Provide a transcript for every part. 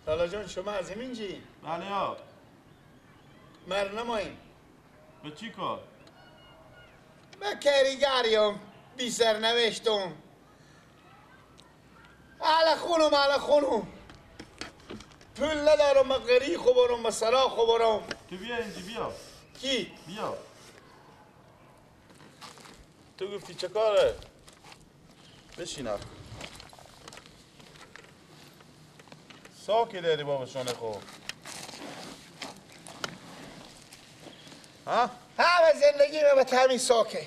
لالا جان شما از همینجی؟ بله ها. مر نماییم. به چی کار؟ من کریگریم بی سرنوشتم. اله خونم پول ندارم، من غریق برم، من سراخ برم. تو بیا اینجا بیا. کی؟ بیا. تو گفتی چه کاره؟ بشینم. ساکی داری بابا شونه خوب. ها؟ همه زندگی من به تمین ساکه.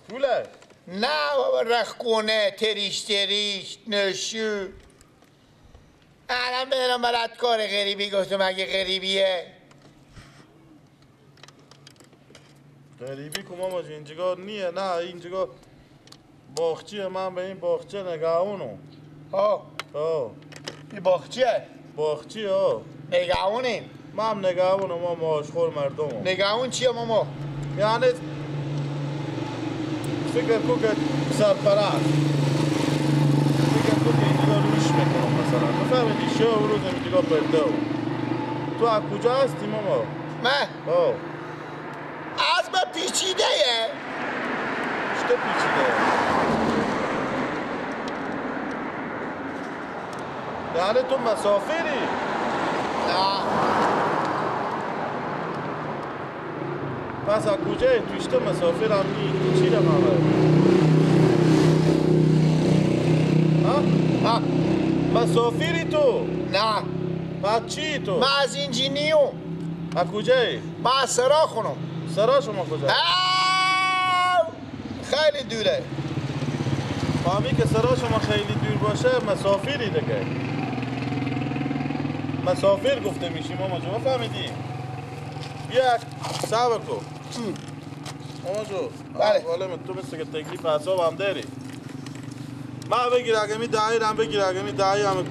پوله؟ نه بابا رخکونه تریش نشو. الان برم برات کار غریبی گفتم اگه غریبیه. غریبی که ماما جو اینجا نیه. نه اینجا باغچیه. من به این باغچه نگاهونم. این باغچیه؟ باغچی ها. نگاهونیم؟ من هم نگاهونم. ما ماشخور مردم. نگاهون چیه ماما؟ یعنی فکر کو که سرپرست. فکر کو که اینجا روش میکنم مثلا. بفهمیدی شو و روز اینجا پرده. تو از کجا هستی ماما؟ من؟ از من پیچیده یه. چطور پیچیده؟ یعنی تو مسافری؟ نه. پس از کجایی؟ تو اشته مسافر هم نی؟ تو چی رو مامه؟ ها؟ مسافری تو؟ نه. پس چی تو؟ من از اینجینیوم. از کجایی؟ من از سراخونم. سرا شما کجا؟ خیلی دوره. فهمی که سرا شما خیلی دور باشه مسافری دیگه. مسافر گفته میشی ماما جو. فهمیدی؟ بیا صبر کن. ماما جو. بله. حالا تو مثل که تکلیف حساب هم داری. من بگیر اگه می دایی رم بگیر اگه می دایی هم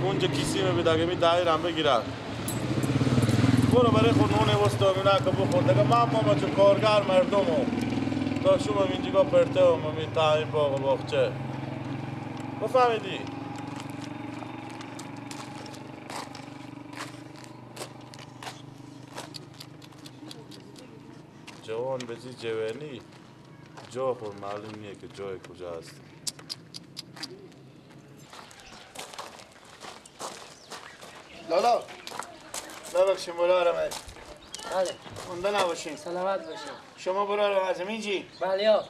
کنج کیسی می بده اگه می دایی رم بگیر. برو برای خود نونه وستامونه که بخور دیگه. من ماما جو کارگر مردمم. تا شما اینجا پرته هم می تایم باغچه. بفهمیدی؟ جوان بزی جوانی جا خود معلوم نیه که جای کجا هست. لالا ببخشیم برو رو من. بله. مونده نباشین. سلامت باشین. شما برو رو از همینجی؟ بله یا.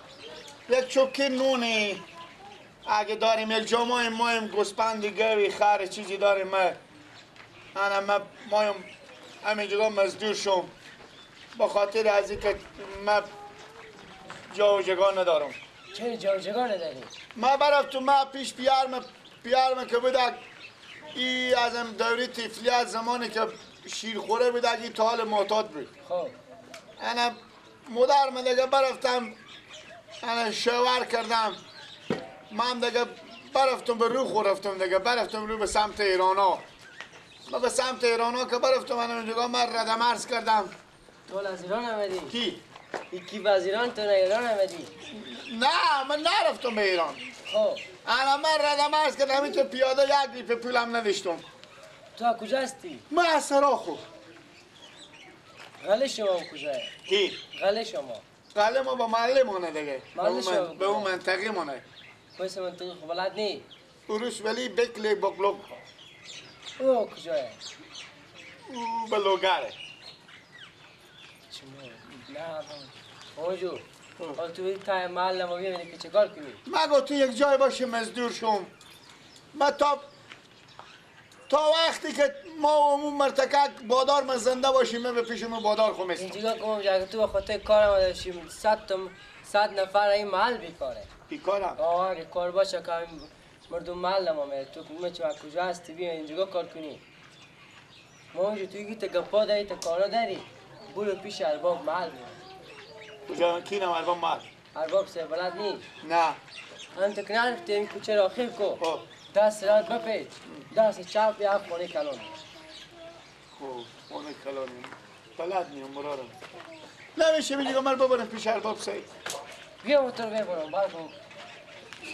یک چوکی نونی اگه داریم یک جا مایم گسپند گوی خر چیزی داریم من مایم همینجا مزدور شم با خاطر از اینکه من جا و جگاه ندارم. چه جا و جگاه نداری؟ ما برفتم ما پیش پیارم که بودک ای از دوری طفلیت زمانی که شیرخوره بودک ای تا حال معتاد بود. خب انا مادرم دیگه برفتم انا شوهر کردم. من دیگه برفتم به رو رفتم دیگه برفتم رو به سمت ایرانا. ما به سمت ایرانا که برفتم انا من ردم عرض کردم. تو از ایران آمدی؟ کی؟ یکی از ایران تو ایران آمدی؟ نه من نرفتم به ایران. خب انا من ردم عرض کردم همین تو پیاده یک لیپ پولم نداشتم. تو از کجا هستی؟ من از سراخو. غله شما کجاه؟ کی؟ غله شما. غله ما با محله مانه دیگه. محله شما. به اون منطقه مانه. کویس منطقه خب بلد نی؟ اروش ولی بکلی بگلوک. او کجاه؟ او بلوگره. چما؟ نه آمجو حال تو تای محل ما ببینی که چه کار کنی؟ من گفتم یک جای باشه مزدور شم. من تا وقتی که ما و اون مرتکک بادار من زنده باشیم من به پیش من بادار خو میستم. اینجا که اگه تو بخاطر کار آمده شیم 100 نفر این محل بیکاره. بیکارم؟ آره کار باشه که مردم محل ما میره. تو چه کجا هستی بیا اینجا کار کنی. ما اونجا توی گیت گپا داری تا کارا داری. برو پیش ارباب محل برو. کجا کی نم ارباب محل؟ ارباب سه بلد نی؟ نه. انت که نرفتی این کوچه را آخر کو. دست راد بپیچ. دست چپ یا خونه کلون. خوب خونه کلونی. بلد نیم مرارم. نمیشه میگه من ببرم پیش ارباب سید. بیا موتور ببرم برو.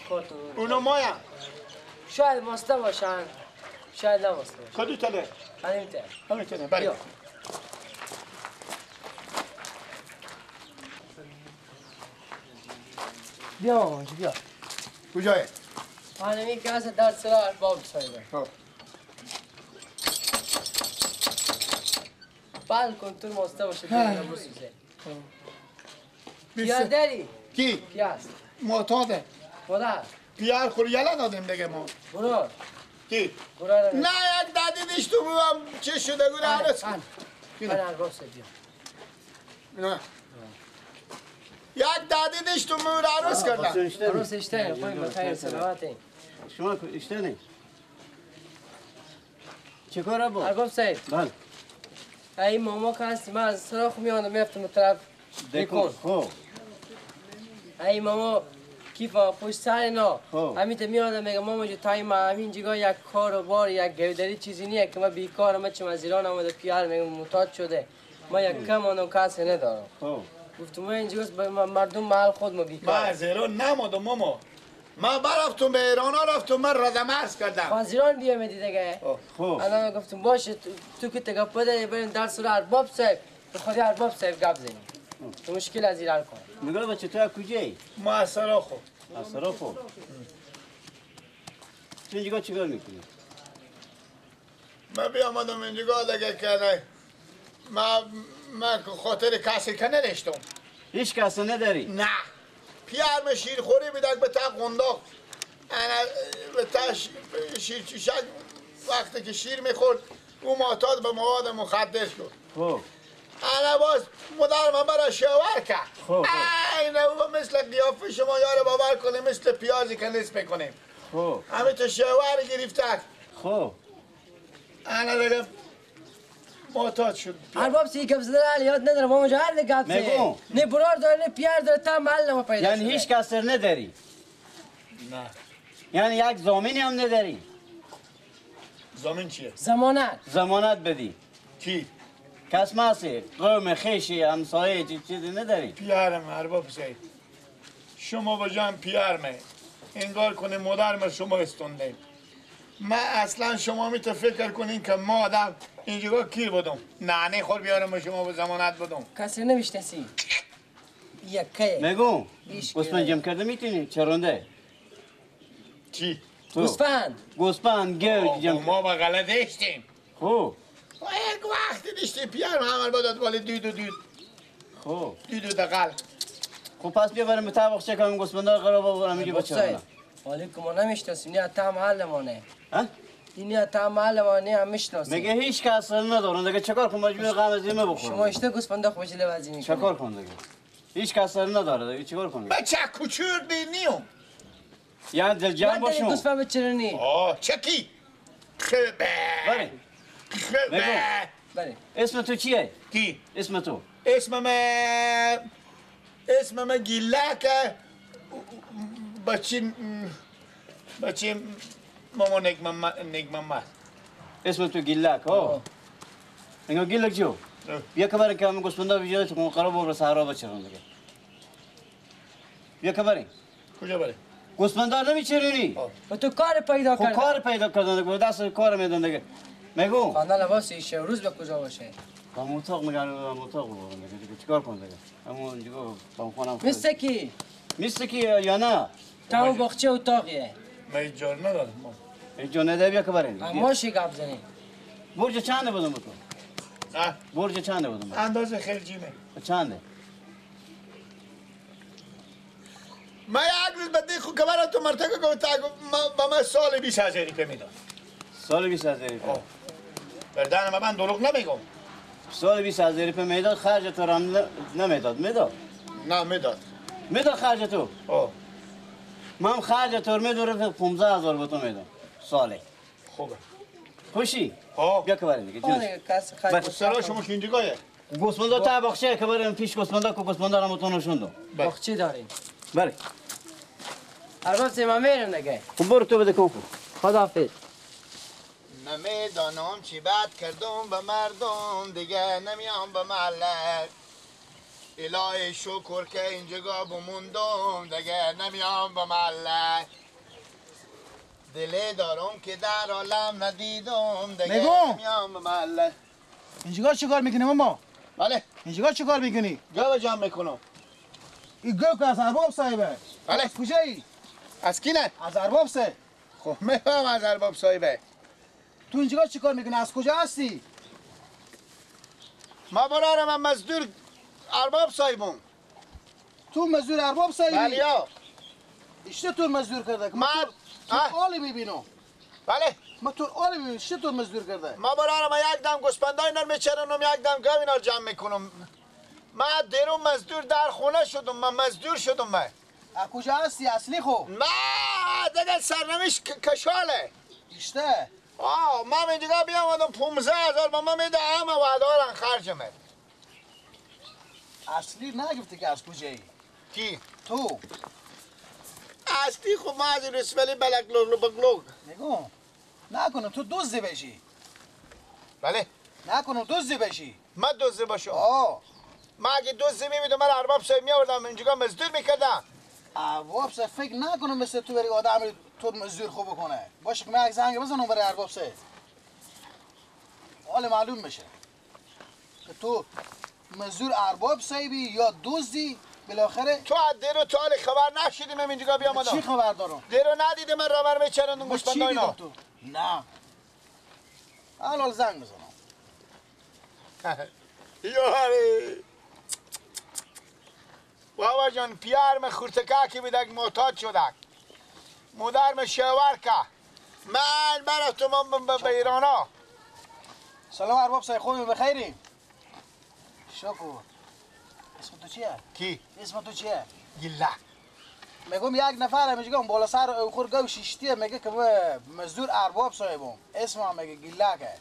کارتون. اونا مایم. شاید ماسته باشن. شاید نباسته باشه. کدو تله همین همینطوره بله بیا. بیا مامانجی بیا. کجایی؟ همین که هست در سرا ارباب سایده. بل کن تو ماسته باشه دیگه بسوزه. پیار داری؟ کی؟ پیاز. معتاده مادر. پیار خوری یلا دادیم دیگه ما برو. کی؟ برو. نه یک دادیدش تو بوام چه شده گونه عرص من ارباب سایده بیا. نه یک دادیدش تو مور عرص کردم عروس اشته خواهیم بخیر سلامته. شما اشته نیست چه کار با؟ ارباب ساید. بله ای ماما که هستی من از سراخ میانم میفتم طرف بکن. خب ای ماما کیفا پشت سر اینا خب. همین میادم میگم ماما جو تای ما همین جگا یک کار و بار یک گودری چیزی نیه که من بیکارم من چم از ایران آمده پیار میگم محتاج شده ما یک کم آنو کسی ندارم. خب گفتم من اینجاست به مردم محل خود ما من بیکار. از ایران نمادم ماما من برفتم به ایران رفتم من رزمرز کردم از ایران بیامیدی دیگه. خب الان گفتم باشه تو که تگه پده بریم در سر ارباب صاحب به خودی ارباب صاحب گپ زنیم تو مشکل از ایران کن. میگه بچه تو از کجایی؟ ما از سراخو از سرافو تو اینجا چیکار میکنی؟ من بیامدم اینجا دیگه که نه من خاطر کسی که نداشتم هیچ کسی نداری؟ نه پیار من شیر خوری بیدک به تا قنداق انا به تا شیر چیشک وقتی که شیر میخورد او معتاد به مواد مخدر شد خب انا باز مادر من برای شوهر کرد خب اینه او مثل قیافه شما یار باور کنه مثل پیازی که نصف میکنیم خب همه تو شوهر گرفته خب انا دیگه معتاد شد ارباب سی گپ زدن حال یاد ندارم ماما جان هر گپ زه میگم. نه برار داره نه پیار داره تا محل ما پیدا یعنی شده. هیچ کسی نداری؟ نه یعنی یک زامینی هم نداری؟ زمین چیه؟ زمانت زمانت بدی کی؟ کس ماسی قوم خیشی همسایه چیزی نداری؟ پیارم ارباب سید شما با جان پیار می انگار کنه مادر ما شما استونده من اصلا شما می تو فکر کنین که ما آدم اینجا کی بودم نه خور بیارم شما به زمانت بودم کسی نمیشناسی یکه میگم هیچ گوسفند که جمع کرده میتونی چرونده؟ چی؟ تو گوسفند گوسفند گرد جمع ما با غلط داشتیم خب یک وقتی داشتی پیار همه بداد ولی دید خب دقل خب پس بیا بریم مطابق چه کنیم گوسفندا قرار بابرم میگه بچه ساید حالی که ما نمیشناسیم نه تا محل ما نه ها این تا محل ما نه هم میشناسیم میگه هیچ کس ندارن دیگه چیکار کنم مجبور غم از اینو شما بخورم اشته گوسفندا خوش لوازی میکنی چیکار کنم دیگه هیچ کس نداره دیگه چیکار کنم بچه کوچور نیم یعنی دل جمع من باشون گوسفند بچرنی آه چکی خبه بله خبه بله اسم تو چیه کی؟ اسم تو اسمم گیلک بچه ماما نگمم اسم تو گیلک ها میگه گیلک جو بیا که برای که همون گوسفندا بیاره تو قرار بابر صحرا بچرن دیگه بیا که برای کجا بره؟ گوسفندا نمیچرونی و تو کار پیدا خب کردی کار پیدا کردن دیگه دست کار میدن دیگه میگم خانه لباس ایشه روز به کجا باشه با اتاق میگن اتاق بابرم دیگه چیکار کنم دیگه همون دیگه با خونم مثل کی مثل کی یا نه تا باغچه اتاقیه من اینجا ندارم اینجا نده بیا که برای اما شی گپ زنی برج چنده بودم تو نه برج چنده بودم اندازه خیلی جیمه چنده من یک روز بدی خود که برای تو مرتکه که با من سال 20,000 روپیه میداد سال 20,000 روپیه بردن من دروغ نمیگم سال 20,000 روپیه میداد خرج تو هم نمیداد میداد نه میداد میداد خرج تو من خرج تو میداد 15,000 به تو میدم ساله خوبه خوشی خب بیا که بریم دیگه جون دیگه کس خرج سرا شما که اینجا گوسفندا تا بخشه که بریم پیش گوسفندا که گوسفندا رو متون نشوندم باغچه داریم بله ارباب سی من میرم دیگه خب برو تو بده کن خداحافظ نمیدانم چی بد کردم به مردم دیگه نمیام به محله الهی شکر که اینجا بموندم دیگه نمیام به محله دلی دارم که در عالم ندیدم دیگه نگو. میام به محله. اینجا چی کار میکنی ماما؟ بله اینجا چی کار میکنی؟ گاو جمع میکنم. این گو که از ارباب صاحبه. بله. از کجایی؟ از کی نه؟ از ارباب سه. خب میفهم از ارباب صاحبه. تو اینجا چی کار میکنی؟ از کجا هستی؟ ما برارم من مزدور ارباب صاحبم. تو مزدور ارباب صاحبی؟ بله یا. چطور مزدور کرده؟ من تو آلی میبینم. بله ما تو آلی میبینم. چطور مزدور کرده؟ ما برارم یک دم گوسپندای اینا رو میچرونم یک دم گاو اینا رو جمع میکنم. من دیرو مزدور در خونه شدم. من مزدور شدم. من از کجا هستی اصلی خو؟ ما دیگه سرنوشت کشاله. اشته. من اینجا بیامدم 15,000 با من میده همه وعدارن خرجمه. اصلی نگفتی که از کجایی؟ کی؟ تو. اصلی خب ما از رسولی بلکلوگ بگلوگ. نگو. نکنم تو دزدی بشی. بله نکنم دزدی بشی. من دوزه باشم. من اگه دوزه میمیدم من ارباب صاحب میآوردم اینجا مزدور میکردم. ارباب صاحب فکر نکنم مثل تو بری آدم تو مزدور خوب بکنه. باشه که من یک زنگ بزنم برای ارباب صاحب. حال معلوم میشه که تو مزدور ارباب صاحبی یا دزدی. بالاخره تو از دیرو تا حال خبر نشیدی من اینجا بیامدم. چی خبر دارم؟ دیرو ندیده من رامر میچرندم با چی گوسپندای دیدم اینا. تو؟ نه. حال زنگ بزنم. یاری بابا جان پیارم خورتکاکی بیدک محتاج شدک مادرم شوار که من برفتم به ایرانا. سلام ارباب صاحب خوبی بخیری؟ شکر. اسم تو چیه؟ کی؟ اسم تو چیه؟ گله. میگم یک نفر میگم بالا سر خورگاو شیشتیه میگه که مزدور ارباب صاحبم. اسمم میگه گیلاکه.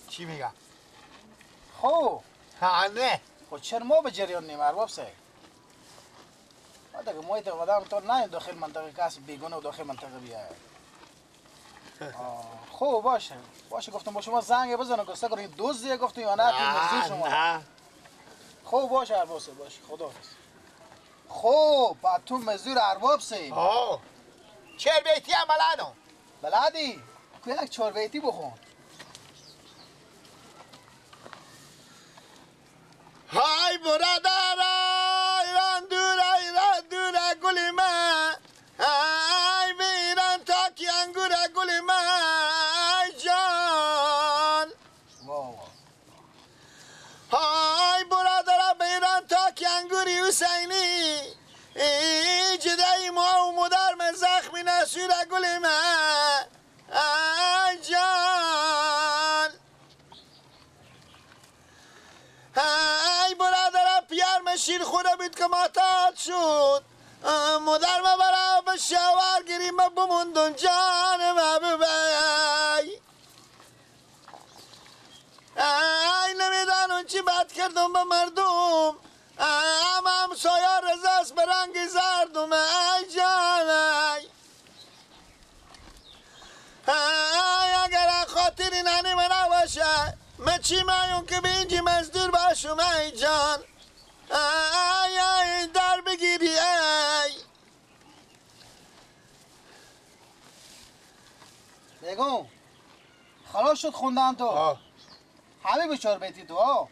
چی میگه؟ خب نه خب چرا ما به جریان نیم ارباب صاحب؟ ما دیگه محیط آدم تو نه داخل منطقه کسی بیگانه و داخل منطقه بیاد. خب باشه گفتم با شما زنگ بزنم گفته کنید دوزیه گفتم یا نه تو مزدور شما. نه خب باشه ارباب صاحب باشه خداحافظ. خب بعد تو مزدور ارباب صاحب. چهر بیتی هم بلدم. بلدی؟ که یک 4 بیتی بخون. های برادر ایران دور گلی من های بیران تاکی انگور گلی من جان. های برادر بیران تاکی انگوری حسینی جدای ما و مدر من زخمی نسور گلی من جان. ای برادرم پیار شیر خوره بید که ماتات شد مادر ما برا به شوار گیری ما بموندن جان ما ببی. ای نمیدانم چی بد کردم به مردم هم سایا رزاست به رنگ زردم ای جان. ای اگر خاطری ننی من نباشه من چی مایون که به اینجی مزدور باشم ای جان. ای در بگیری ای. بگو خلاص شد خوندن تو. همه به 4 بیتی تو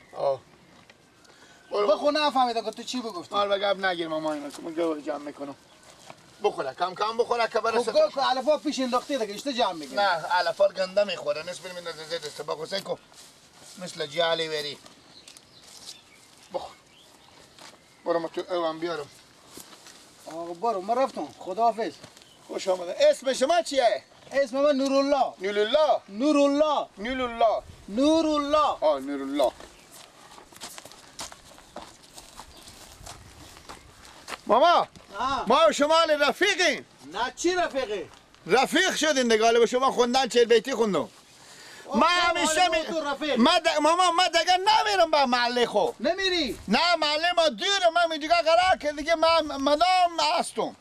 بخون نفهمیدم که تو چی بگفتی. مال بگم نگیر ماما اینا که من گوه جمع میکنم. بخوره کم بخوره که برسه. خب که علفا پیش انداختی دیگه اشته جمع میگه. نه علفات گنده میخوره نصف من زید استباق حسین کو مثل جالی وری. بخور برو ما تو اوام بیارم. برو ما رفتم خداحافظ. خوش آمده. اسم شما چیه؟ اسم من نورالله. نورالله. نورالله. نورالله. نورالله. نورالله. ماما ما و شما رفیقیم. نه چی رفیقی؟ رفیق شدین دیگه. حالا به شما خوندن 40 بیتی خوندم. ما همیشه ماما ما دیگه نمیرم به محله خو. نمیری؟ نه محله ما دوره. من اینجا قرار که دیگه من مدام هستم.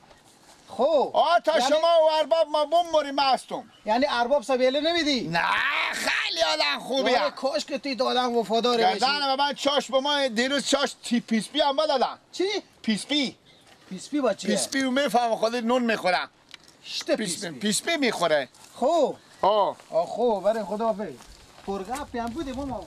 خب تا شما و ارباب ما بموریم هستم. یعنی ارباب سبیله نمیدی؟ نه خیلی آدم خوبیه. کاش که تی آدم وفادار بشی. گردن من چاش به ما دیروز چاش پیسپی هم بدادن. چی؟ پیسپی. پیسپی با چیه؟ پیسپی رو میفهم خودی نون میخورم. شته پیسپی پیسپی میخوره خو آه خو برای خدا بی پرگاه پیام بوده ماما